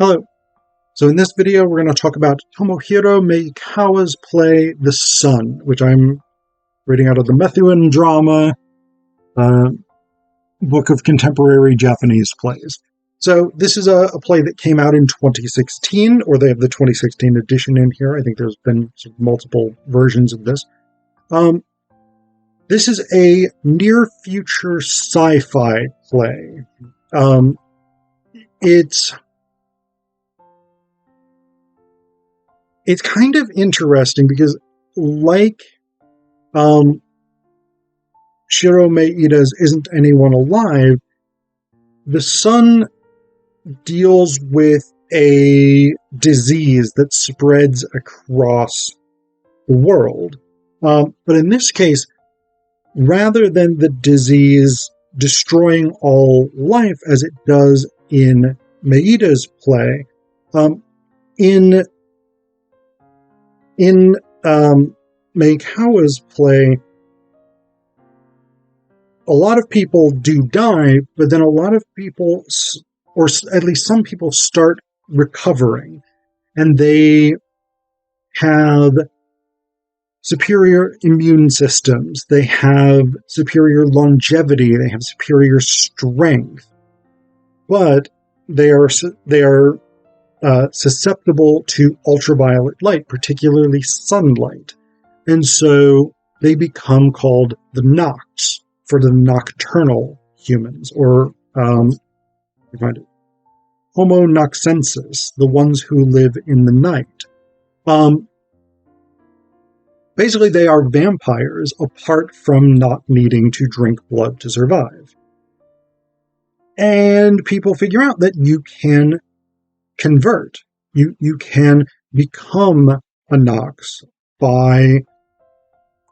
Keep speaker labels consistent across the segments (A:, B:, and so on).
A: Hello. So in this video, we're going to talk about Tomohiro Maekawa's play The Sun, which I'm reading out of the Methuen drama book of contemporary Japanese plays. So this is a play that came out in 2016, or they have the 2016 edition in here. I think there's been multiple versions of this. This is a near-future sci-fi play. It's kind of interesting because, like Shiro Maeda's Isn't Anyone Alive, The Sun deals with a disease that spreads across the world. But in this case, rather than the disease destroying all life as it does in Maeda's play, in Maekawa's play, a lot of people do die, but then a lot of people, or at least some people, start recovering, and they have superior immune systems, they have superior longevity, they have superior strength, but they are susceptible to ultraviolet light, particularly sunlight. And so they become called the Nocts, for the nocturnal humans, or Homo Noxensis, the ones who live in the night. Basically, they are vampires apart from not needing to drink blood to survive. And people figure out that you can convert. You can become a Nox by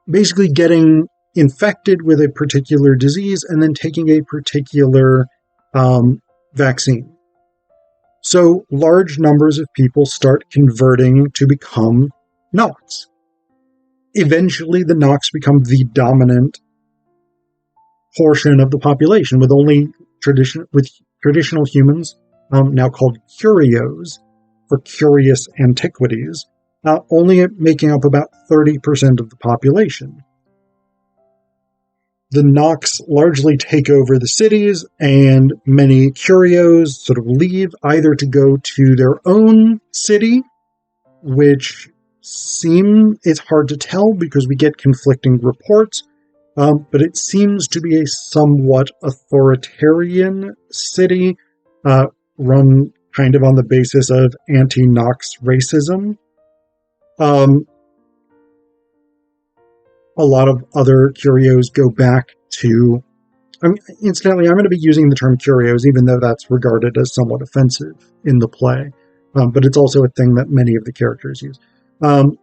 A: basically getting infected with a particular disease and then taking a particular vaccine. So large numbers of people start converting to become Nox. Eventually, the Nox become the dominant portion of the population, with only traditional humans, now called curios, for curious antiquities, only making up about 30% of the population. The Nox largely take over the cities, and many curios sort of leave, either to go to their own city, which it's hard to tell because we get conflicting reports, but it seems to be a somewhat authoritarian city, run kind of on the basis of anti-Nox racism. A lot of other curios go back to... Incidentally, I'm going to be using the term curios, even though that's regarded as somewhat offensive in the play. But it's also a thing that many of the characters use. So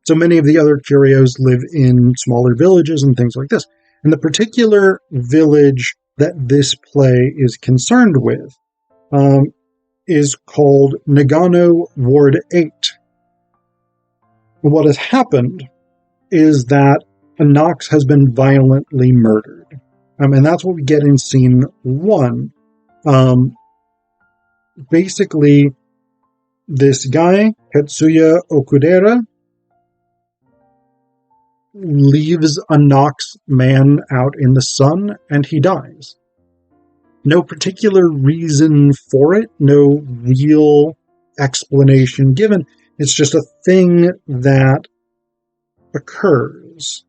A: many of the other curios live in smaller villages and things like this. And the particular village that this play is concerned with is called Nagano Ward 8. What has happened is that a Nox has been violently murdered. And that's what we get in scene 1. Basically, this guy, Tetsuya Okudera, leaves a Nox man out in the sun, and he dies. No particular reason for it, no real explanation given. It's just a thing that occurs.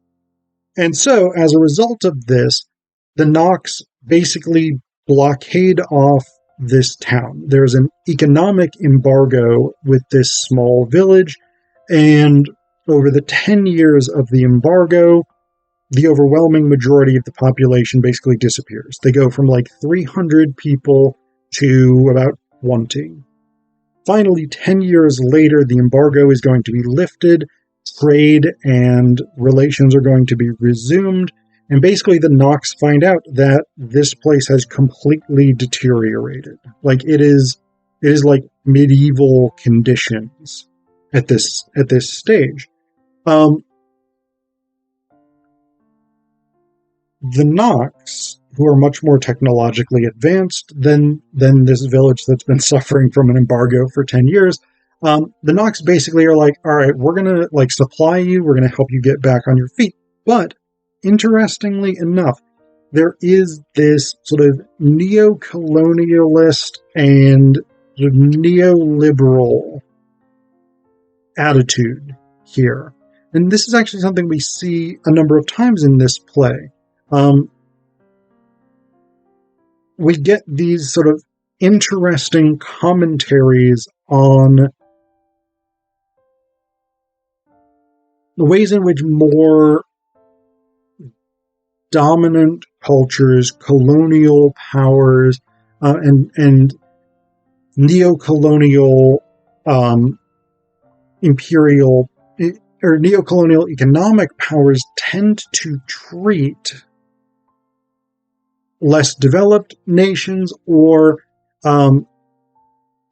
A: And so, as a result of this, the Nox basically blockade off this town. There's an economic embargo with this small village, and over the 10 years of the embargo, the overwhelming majority of the population basically disappears. They go from like 300 people to about 20. Finally, 10 years later, the embargo is going to be lifted, trade and relations are going to be resumed, and basically the Nox find out that this place has completely deteriorated. Like, it is like medieval conditions at this stage. The Nox who are much more technologically advanced than this village that's been suffering from an embargo for 10 years. The Nox basically are like, all right, we're going to like supply you. We're going to help you get back on your feet. But interestingly enough, there is this sort of neo-colonialist and sort of neoliberal attitude here. And this is actually something we see a number of times in this play. We get these sort of interesting commentaries on the ways in which more dominant cultures, colonial powers, and neo-colonial imperial or neo-colonial economic powers tend to treat less developed nations or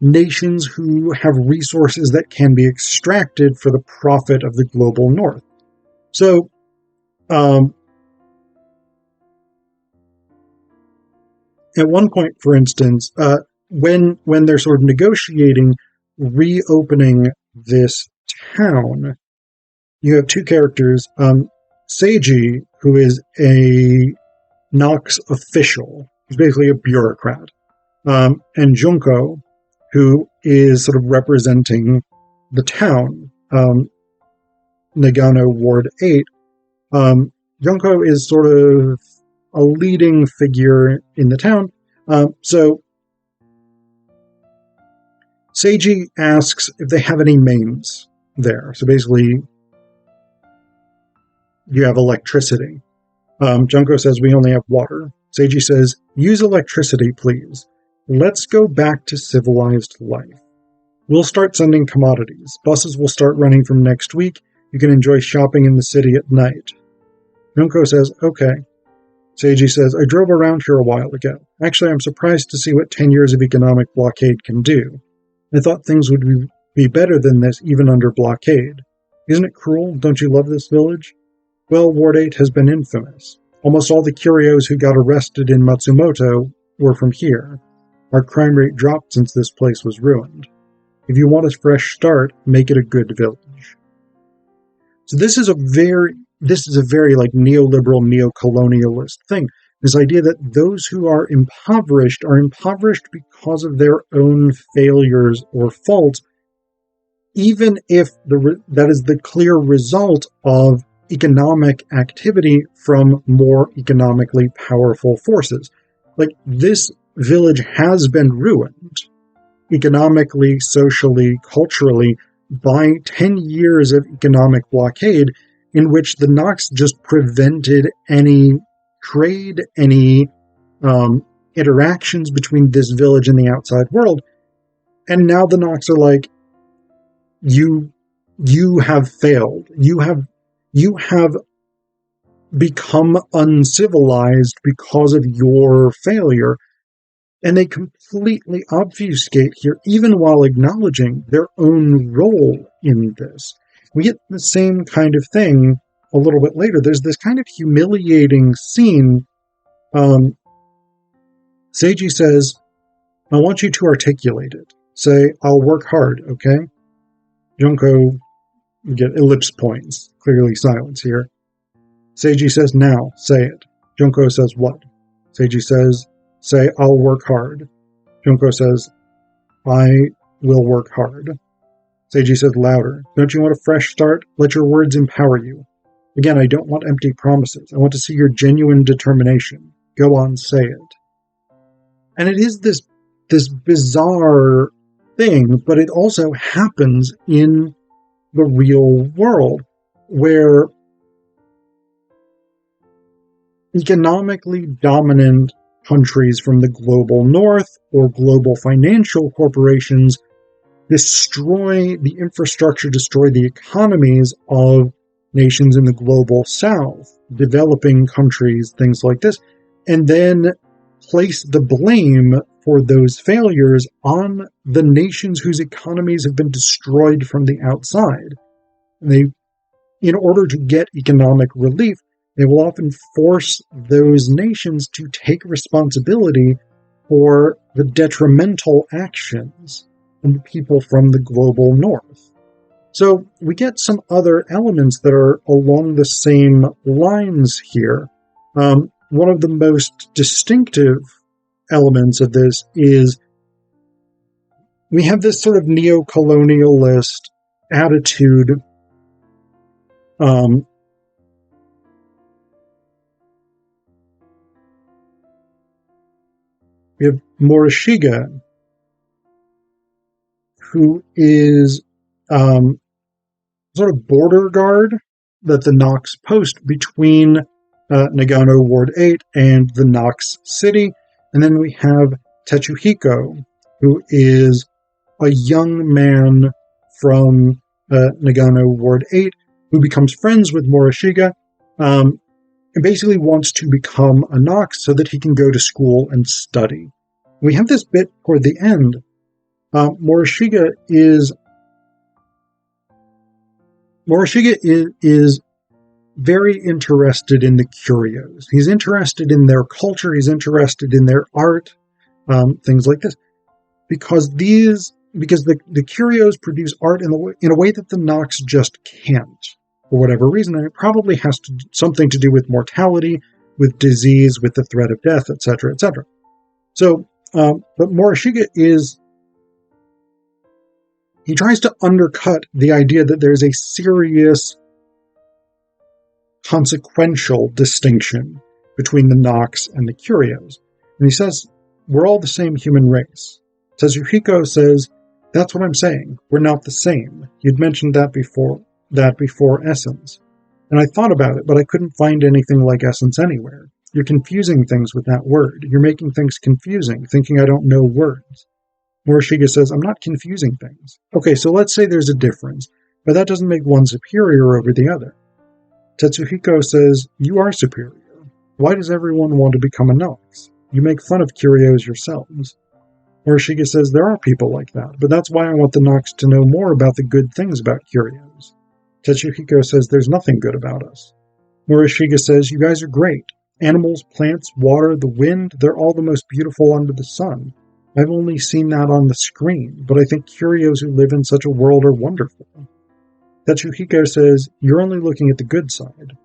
A: nations who have resources that can be extracted for the profit of the global north. So, at one point, for instance, when they're sort of negotiating reopening this town, you have two characters, Seiji, who is a Nox official, who's basically a bureaucrat, and Junko, who is sort of representing the town, Nagano Ward 8. Junko is sort of a leading figure in the town. So Seiji asks if they have any mains there. So basically, you have electricity. Junko says, we only have water. Seiji says, use electricity, please. Let's go back to civilized life. We'll start sending commodities. Buses will start running from next week. You can enjoy shopping in the city at night. Junko says, okay. Seiji says, I drove around here a while ago. Actually, I'm surprised to see what 10 years of economic blockade can do. I thought things would be better than this even under blockade. Isn't it cruel? Don't you love this village? Well, Ward 8 has been infamous. Almost all the curios who got arrested in Matsumoto were from here. Our crime rate dropped since this place was ruined. If you want a fresh start, make it a good village. So this is a very like neoliberal, neo-colonialist thing. This idea that those who are impoverished because of their own failures or faults, even if that is the clear result of economic activity from more economically powerful forces. Like, this village has been ruined economically, socially, culturally by 10 years of economic blockade in which the Nox just prevented any trade, any interactions between this village and the outside world. And now the Nox are like, you have failed. You have become uncivilized because of your failure. And they completely obfuscate here, even while acknowledging their own role in this. We get the same kind of thing a little bit later. There's this kind of humiliating scene. Seiji says, I want you to articulate it. Say, I'll work hard, okay? Junko, you get ellipse points. Clearly silence here. Seiji says, now, say it. Junko says, what? Seiji says, say, I'll work hard. Junko says, I will work hard. Seiji says louder, don't you want a fresh start? Let your words empower you. Again, I don't want empty promises. I want to see your genuine determination. Go on, say it. And it is this bizarre thing, but it also happens in the real world, where economically dominant countries from the global north or global financial corporations destroy the infrastructure, destroy the economies of nations in the global south, developing countries, things like this, and then place the blame for those failures on the nations whose economies have been destroyed from the outside. And they, in order to get economic relief, They will often force those nations to take responsibility for the detrimental actions of the people from the global north. So we get some other elements that are along the same lines here. One of the most distinctive elements of this is we have this sort of neo-colonialist attitude. We have Morishige, who is sort of border guard that the Nox post between Nagano Ward 8 and the Nox City. And then we have Tetsuhiko, who is a young man from Nagano Ward 8 who becomes friends with Morishige and basically wants to become a Nox so that he can go to school and study. We have this bit toward the end. Morishige is very interested in the curios. He's interested in their culture. He's interested in their art, things like this, because the curios produce art in a way that the Nox just can't, for whatever reason, and it probably has something to do with mortality, with disease, with the threat of death, etc., etc. So, but Morishige he tries to undercut the idea that there's a serious consequential distinction between the Nox and the curios. And he says, we're all the same human race. Tetsuhiko says, that's what I'm saying. We're not the same. You'd mentioned that before essence. And I thought about it, but I couldn't find anything like essence anywhere. You're confusing things with that word. You're making things confusing, thinking I don't know words. Morishige says, I'm not confusing things. Okay, so let's say there's a difference, but that doesn't make one superior over the other. Tetsuhiko says, you are superior. Why does everyone want to become a Nox? You make fun of curios yourselves. Morishige says, there are people like that, but that's why I want the Nox to know more about the good things about curios. Tetsuhiko says, there's nothing good about us. Morishige says, you guys are great. Animals, plants, water, the wind, they're all the most beautiful under the sun. I've only seen that on the screen, but I think curios who live in such a world are wonderful. Tetsuhiko says, you're only looking at the good side.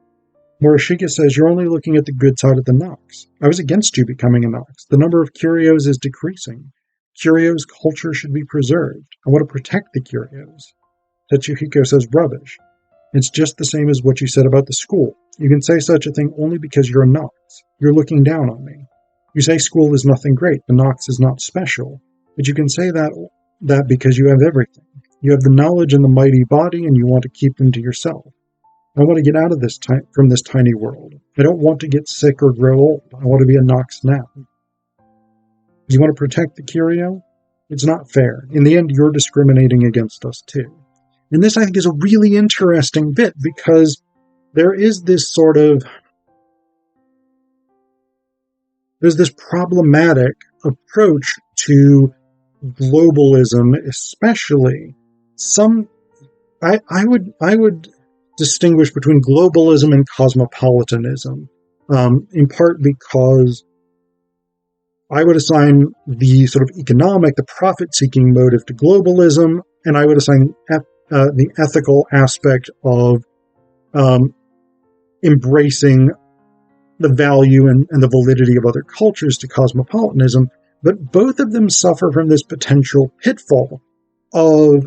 A: Morishige says, you're only looking at the good side of the Nox. I was against you becoming a Nox. The number of curios is decreasing. Curios' culture should be preserved. I want to protect the curios. Tetsuhiko says, rubbish. It's just the same as what you said about the school. You can say such a thing only because you're a Nox. You're looking down on me. You say school is nothing great, the Nox is not special, but you can say that because you have everything. You have the knowledge and the mighty body, and you want to keep them to yourself. I want to get out of from this tiny world. I don't want to get sick or grow old. I want to be a Nox now. You want to protect the curio? It's not fair. In the end, you're discriminating against us too. And this, I think, is a really interesting bit, because there is this sort of there's this problematic approach to globalism, especially I would distinguish between globalism and cosmopolitanism, in part because I would assign the sort of economic, the profit-seeking motive to globalism, and I would assign the ethical aspect of embracing the value and the validity of other cultures to cosmopolitanism, but both of them suffer from this potential pitfall of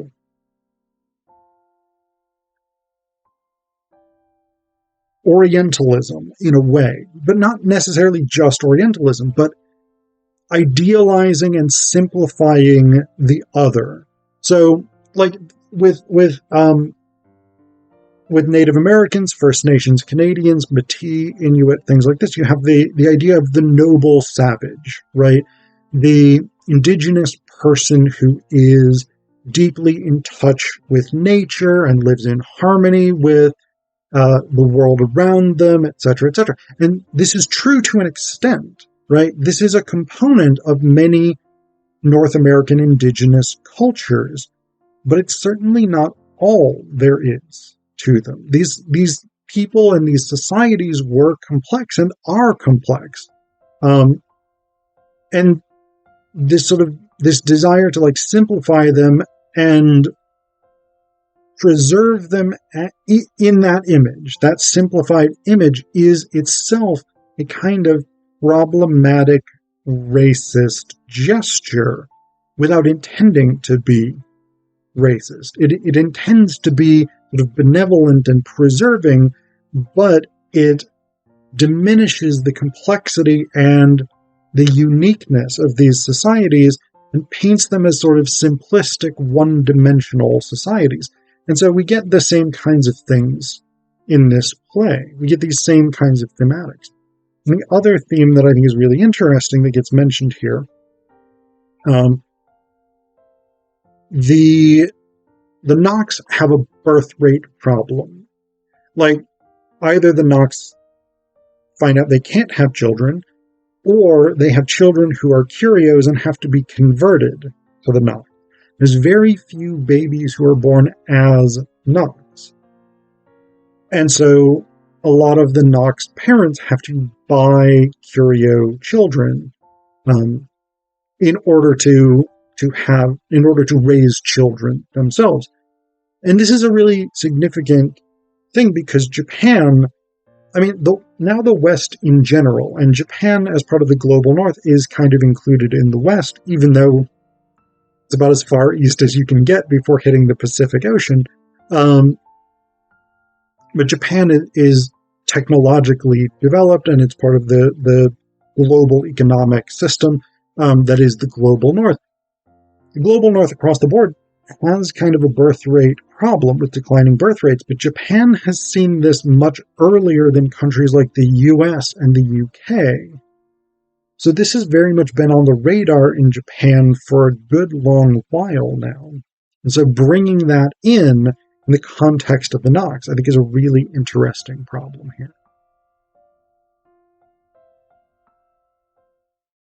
A: Orientalism in a way, but not necessarily just Orientalism, but idealizing and simplifying the other. So, like with Native Americans, First Nations, Canadians, Métis, Inuit, things like this, you have the idea of the noble savage, right? The indigenous person who is deeply in touch with nature and lives in harmony with the world around them, etc., etc. And this is true to an extent, right? This is a component of many North American indigenous cultures, but it's certainly not all there is to them. These people in these societies were complex and are complex. And this desire to simplify them and preserve them in that image, that simplified image, is itself a kind of problematic racist gesture without intending to be racist. It intends to be sort of benevolent and preserving, but it diminishes the complexity and the uniqueness of these societies and paints them as sort of simplistic, one-dimensional societies. And so we get the same kinds of things in this play. We get these same kinds of thematics. And the other theme that I think is really interesting that gets mentioned here, the Nox have a birth rate problem. Either the Nox find out they can't have children, or they have children who are curios and have to be converted to the Nox. There's very few babies who are born as Nox. And so a lot of the Nox parents have to buy curio children in order to raise children themselves. And this is a really significant thing because Japan, now the West in general, and Japan as part of the global North is kind of included in the West, even though it's about as far east as you can get before hitting the Pacific Ocean. But Japan is technologically developed, and it's part of the global economic system that is the global North. The global North across the board has kind of a birth rate problem with declining birth rates, but Japan has seen this much earlier than countries like the US and the UK. So this has very much been on the radar in Japan for a good long while now. And so bringing that in the context of the Nox, I think, is a really interesting problem here.